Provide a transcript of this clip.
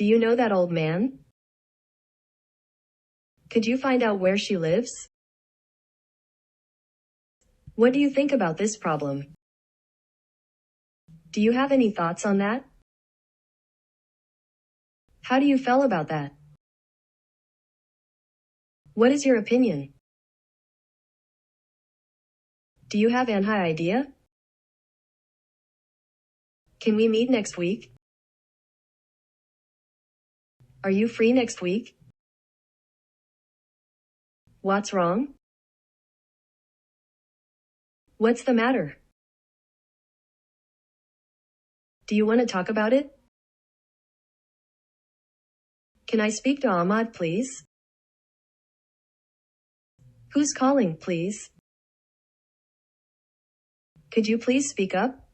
Do you know that old man? Could you find out where she lives? What do you think about this problem? Do you have any thoughts on that? How do you feel about that? What is your opinion? Do you have an idea? Can we meet next week? Are you free next week? What's wrong? What's the matter? Do you want to talk about it? Can I speak to Ahmad, please? Who's calling, please? Could you please speak up?